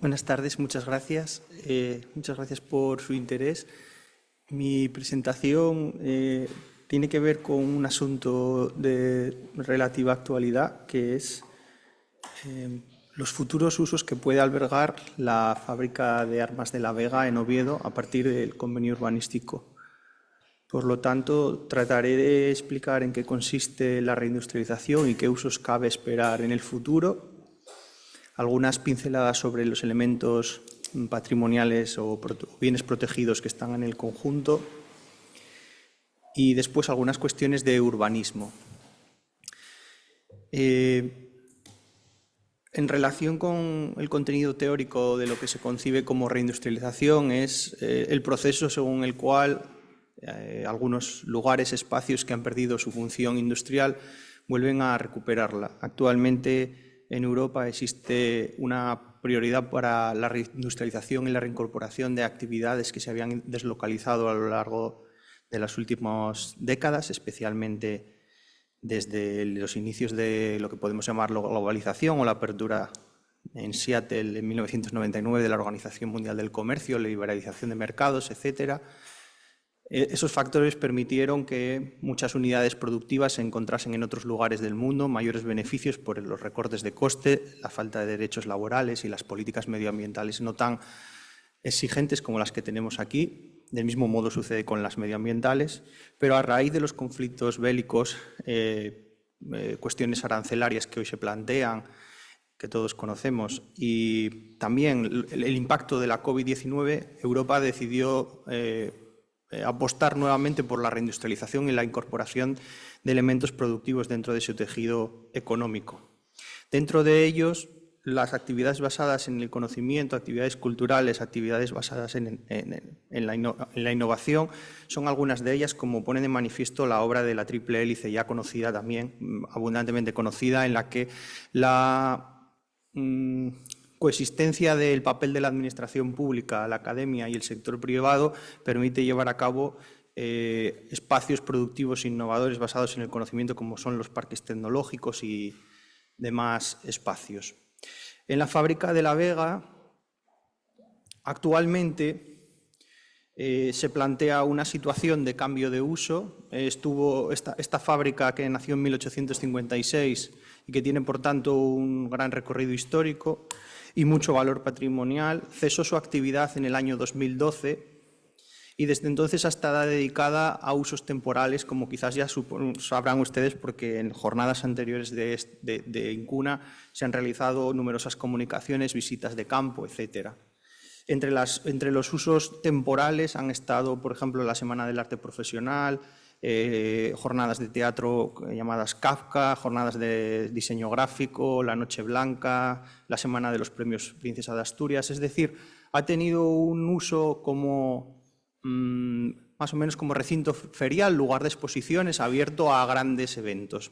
Buenas tardes, muchas gracias. Muchas gracias por su interés. Mi presentación tiene que ver con un asunto de relativa actualidad, que es los futuros usos que puede albergar la fábrica de armas de La Vega en Oviedo a partir del convenio urbanístico. Por lo tanto, trataré de explicar en qué consiste la reindustrialización y qué usos cabe esperar en el futuro. Algunas pinceladas sobre los elementos patrimoniales o bienes protegidos que están en el conjunto y después algunas cuestiones de urbanismo. En relación con el contenido teórico de lo que se concibe como reindustrialización es el proceso según el cual algunos lugares, espacios que han perdido su función industrial vuelven a recuperarla. Actualmente en Europa existe una prioridad para la reindustrialización y la reincorporación de actividades que se habían deslocalizado a lo largo de las últimas décadas, especialmente desde los inicios de lo que podemos llamar la globalización o la apertura en Seattle en 1999 de la Organización Mundial del Comercio, la liberalización de mercados, etcétera. Esos factores permitieron que muchas unidades productivas se encontrasen en otros lugares del mundo, mayores beneficios por los recortes de coste, la falta de derechos laborales y las políticas medioambientales no tan exigentes como las que tenemos aquí. Del mismo modo sucede con las medioambientales, pero a raíz de los conflictos bélicos, cuestiones arancelarias que hoy se plantean, que todos conocemos, y también el impacto de la COVID-19, Europa decidió apostar nuevamente por la reindustrialización y la incorporación de elementos productivos dentro de su tejido económico. Dentro de ellos, las actividades basadas en el conocimiento, actividades culturales, actividades basadas en la innovación, son algunas de ellas, como pone de manifiesto la obra de la triple hélice, ya conocida también, abundantemente conocida, en la que la coexistencia del papel de la administración pública, la academia y el sector privado permite llevar a cabo espacios productivos innovadores basados en el conocimiento, como son los parques tecnológicos y demás espacios. En la fábrica de La Vega, actualmente se plantea una situación de cambio de uso. Esta fábrica, que nació en 1856 y que tiene, por tanto, un gran recorrido histórico y mucho valor patrimonial, cesó su actividad en el año 2012 y desde entonces ha estado dedicada a usos temporales, como quizás ya sabrán ustedes, porque en jornadas anteriores de Incuna se han realizado numerosas comunicaciones, visitas de campo, etc. Entre los usos temporales han estado, por ejemplo, la Semana del Arte Profesional, jornadas de teatro llamadas Kafka, jornadas de diseño gráfico, la Noche Blanca, la Semana de los Premios Princesa de Asturias. Es decir, ha tenido un uso como más o menos como recinto ferial, lugar de exposiciones abierto a grandes eventos.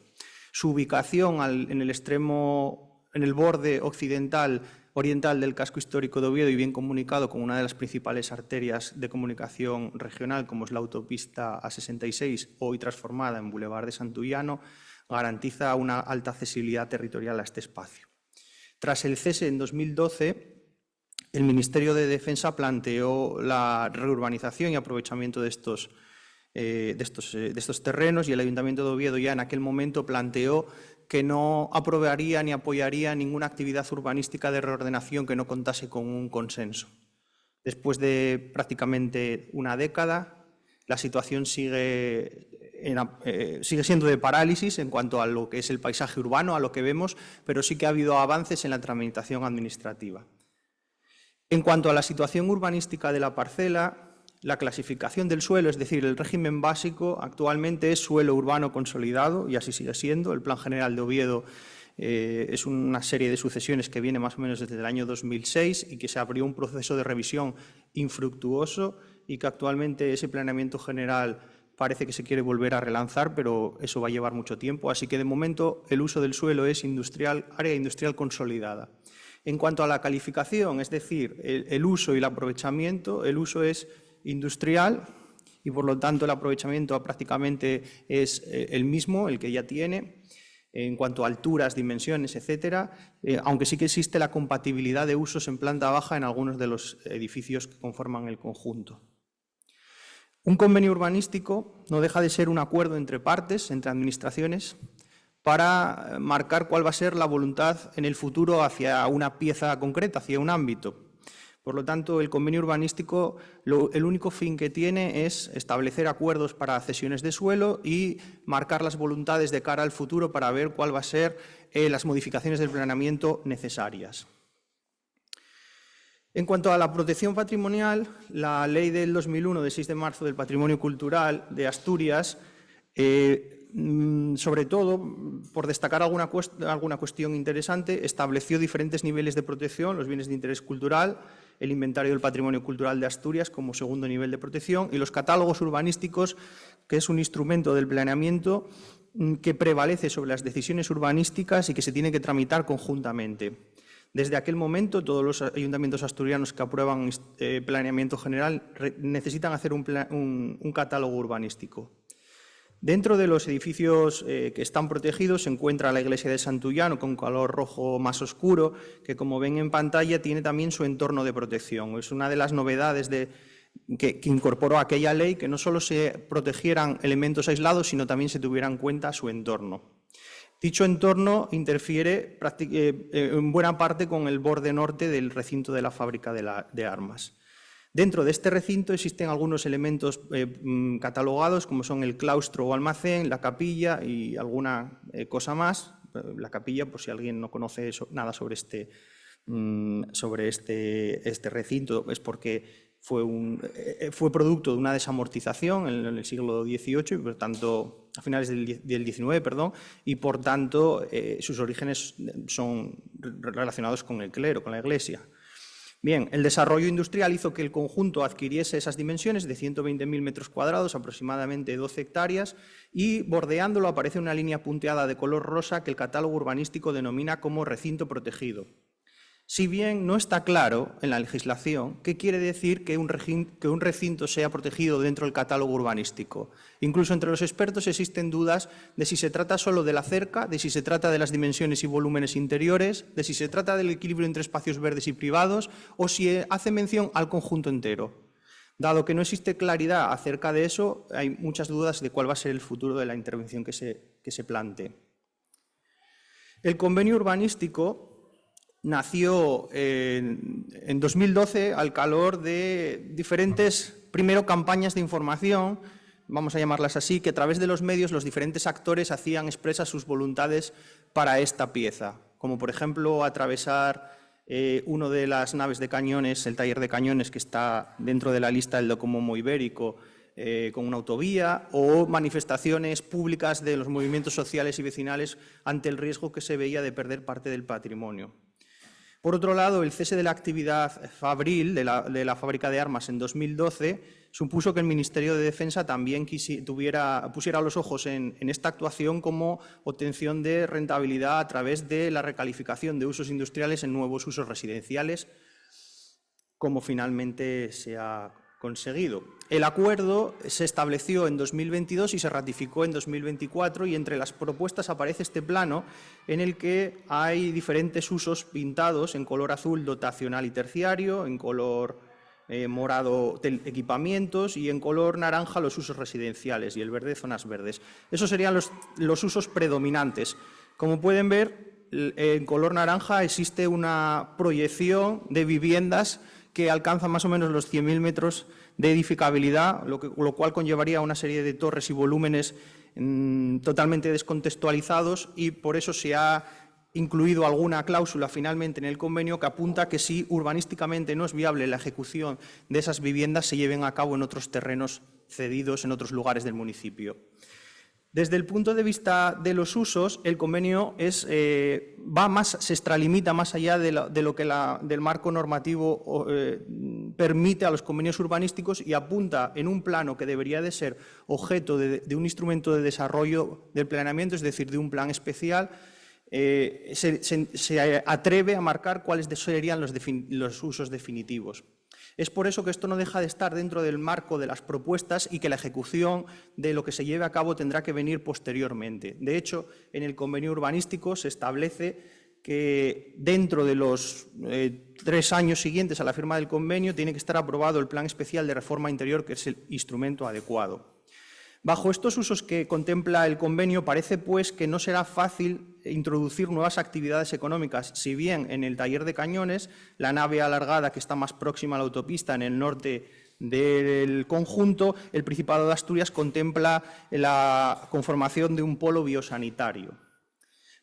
Su ubicación en el borde oriental del casco histórico de Oviedo y bien comunicado con una de las principales arterias de comunicación regional, como es la autopista A66, hoy transformada en Boulevard de Santullano, garantiza una alta accesibilidad territorial a este espacio. Tras el cese en 2012, el Ministerio de Defensa planteó la reurbanización y aprovechamiento de estos terrenos, y el Ayuntamiento de Oviedo ya en aquel momento planteó que no aprobaría ni apoyaría ninguna actividad urbanística de reordenación que no contase con un consenso. Después de prácticamente una década, la situación sigue siendo de parálisis en cuanto a lo que es el paisaje urbano, a lo que vemos, pero sí que ha habido avances en la tramitación administrativa. En cuanto a la situación urbanística de la parcela, la clasificación del suelo, es decir, el régimen básico, actualmente es suelo urbano consolidado, y así sigue siendo. El Plan General de Oviedo es una serie de sucesiones que viene más o menos desde el año 2006 y que se abrió un proceso de revisión infructuoso y que actualmente ese planeamiento general parece que se quiere volver a relanzar, pero eso va a llevar mucho tiempo. Así que, de momento, el uso del suelo es área industrial consolidada. En cuanto a la calificación, es decir, el uso y el aprovechamiento, el uso es industrial y, por lo tanto, el aprovechamiento prácticamente es el mismo, el que ya tiene. en cuanto a alturas, dimensiones, etcétera, aunque sí que existe la compatibilidad de usos en planta baja en algunos de los edificios que conforman el conjunto. Un convenio urbanístico no deja de ser un acuerdo entre partes, entre administraciones, para marcar cuál va a ser la voluntad en el futuro hacia una pieza concreta, hacia un ámbito. Por lo tanto, el convenio urbanístico, el único fin que tiene es establecer acuerdos para cesiones de suelo y marcar las voluntades de cara al futuro para ver cuál va a ser las modificaciones del planeamiento necesarias. En cuanto a la protección patrimonial, la ley del 2001, de 6 de marzo del Patrimonio Cultural de Asturias, sobre todo, por destacar alguna cuestión interesante, estableció diferentes niveles de protección, los bienes de interés cultural, el inventario del patrimonio cultural de Asturias como segundo nivel de protección y los catálogos urbanísticos, que es un instrumento del planeamiento que prevalece sobre las decisiones urbanísticas y que se tiene que tramitar conjuntamente. Desde aquel momento, todos los ayuntamientos asturianos que aprueban planeamiento general necesitan hacer un catálogo urbanístico. Dentro de los edificios que están protegidos se encuentra la iglesia de Santullano con color rojo más oscuro, que como ven en pantalla tiene también su entorno de protección. Es una de las novedades que incorporó aquella ley, que no solo se protegieran elementos aislados, sino también se tuviera en cuenta su entorno. Dicho entorno interfiere en buena parte con el borde norte del recinto de la fábrica de armas. Dentro de este recinto existen algunos elementos catalogados, como son el claustro o almacén, la capilla y alguna cosa más. La capilla, por si alguien no conoce nada sobre este recinto, es porque fue producto de una desamortización en el siglo XVIII, y por tanto, a finales del XIX, perdón, y por tanto sus orígenes son relacionados con el clero, con la iglesia. Bien, el desarrollo industrial hizo que el conjunto adquiriese esas dimensiones de 120.000 metros cuadrados, aproximadamente 12 hectáreas, y bordeándolo aparece una línea punteada de color rosa que el catálogo urbanístico denomina como recinto protegido. Si bien no está claro en la legislación qué quiere decir que un recinto sea protegido dentro del catálogo urbanístico. Incluso entre los expertos existen dudas de si se trata solo de la cerca, de si se trata de las dimensiones y volúmenes interiores, de si se trata del equilibrio entre espacios verdes y privados o si hace mención al conjunto entero. Dado que no existe claridad acerca de eso, hay muchas dudas de cuál va a ser el futuro de la intervención que se plantee. El convenio urbanístico nació en 2012 al calor de diferentes, primero, campañas de información, vamos a llamarlas así, que a través de los medios los diferentes actores hacían expresas sus voluntades para esta pieza, como por ejemplo atravesar una de las naves de cañones, el taller de cañones que está dentro de la lista del Docomomo Ibérico, con una autovía, o manifestaciones públicas de los movimientos sociales y vecinales ante el riesgo que se veía de perder parte del patrimonio. Por otro lado, el cese de la actividad fabril de la fábrica de armas en 2012 supuso que el Ministerio de Defensa también pusiera los ojos en esta actuación como obtención de rentabilidad a través de la recalificación de usos industriales en nuevos usos residenciales, como finalmente se ha conseguido. El acuerdo se estableció en 2022 y se ratificó en 2024, y entre las propuestas aparece este plano en el que hay diferentes usos pintados en color azul dotacional y terciario, en color morado equipamientos y en color naranja los usos residenciales y el verde zonas verdes. Esos serían los usos predominantes. Como pueden ver, en color naranja existe una proyección de viviendas que alcanza más o menos los 100.000 metros de edificabilidad, lo cual conllevaría una serie de torres y volúmenes totalmente descontextualizados, y por eso se ha incluido alguna cláusula finalmente en el convenio que apunta que si urbanísticamente no es viable la ejecución de esas viviendas, se lleven a cabo en otros terrenos cedidos en otros lugares del municipio. Desde el punto de vista de los usos, el convenio se extralimita más allá de lo que del marco normativo permite a los convenios urbanísticos, y apunta en un plano que debería de ser objeto de un instrumento de desarrollo del planeamiento, es decir, de un plan especial, se atreve a marcar cuáles serían los usos definitivos. Es por eso que esto no deja de estar dentro del marco de las propuestas y que la ejecución de lo que se lleve a cabo tendrá que venir posteriormente. De hecho, en el convenio urbanístico se establece que dentro de los 3 años siguientes a la firma del convenio tiene que estar aprobado el Plan Especial de Reforma Interior, que es el instrumento adecuado. Bajo estos usos que contempla el convenio, parece pues que no será fácil introducir nuevas actividades económicas, si bien en el taller de Cañones, la nave alargada que está más próxima a la autopista en el norte del conjunto, el Principado de Asturias contempla la conformación de un polo biosanitario.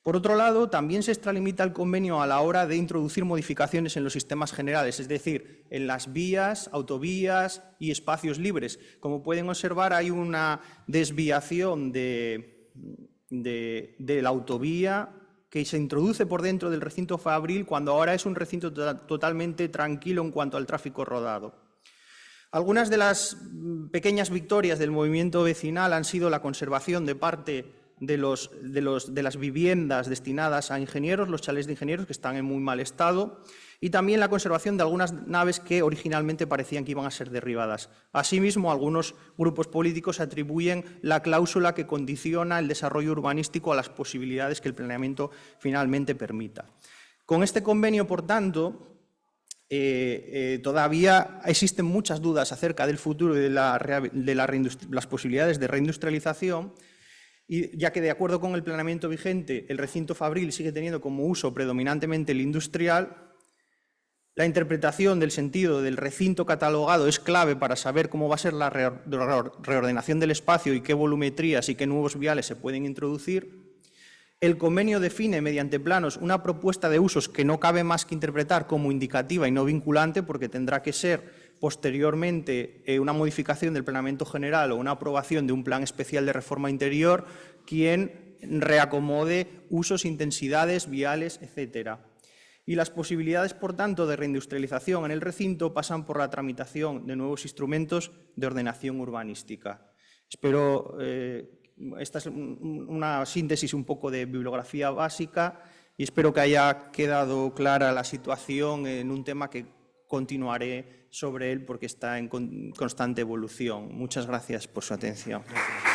Por otro lado, también se extralimita el convenio a la hora de introducir modificaciones en los sistemas generales, es decir, en las vías, autovías y espacios libres. Como pueden observar, hay una desviación de la autovía que se introduce por dentro del recinto fabril cuando ahora es un recinto totalmente tranquilo en cuanto al tráfico rodado. Algunas de las pequeñas victorias del movimiento vecinal han sido la conservación de parte de las viviendas destinadas a ingenieros, los chalés de ingenieros que están en muy mal estado, y también la conservación de algunas naves que originalmente parecían que iban a ser derribadas. Asimismo, algunos grupos políticos atribuyen la cláusula que condiciona el desarrollo urbanístico a las posibilidades que el planeamiento finalmente permita. Con este convenio, por tanto, todavía existen muchas dudas acerca del futuro y de las posibilidades de reindustrialización, y ya que, de acuerdo con el planeamiento vigente, el recinto fabril sigue teniendo como uso predominantemente el industrial, la interpretación del sentido del recinto catalogado es clave para saber cómo va a ser la reordenación del espacio y qué volumetrías y qué nuevos viales se pueden introducir. El convenio define mediante planos una propuesta de usos que no cabe más que interpretar como indicativa y no vinculante, porque tendrá que ser posteriormente una modificación del planeamiento general o una aprobación de un plan especial de reforma interior quien reacomode usos, intensidades, viales, etcétera. Y las posibilidades, por tanto, de reindustrialización en el recinto pasan por la tramitación de nuevos instrumentos de ordenación urbanística. Espero, esta es una síntesis un poco de bibliografía básica y espero que haya quedado clara la situación en un tema que continuaré sobre él porque está en constante evolución. Muchas gracias por su atención. Gracias.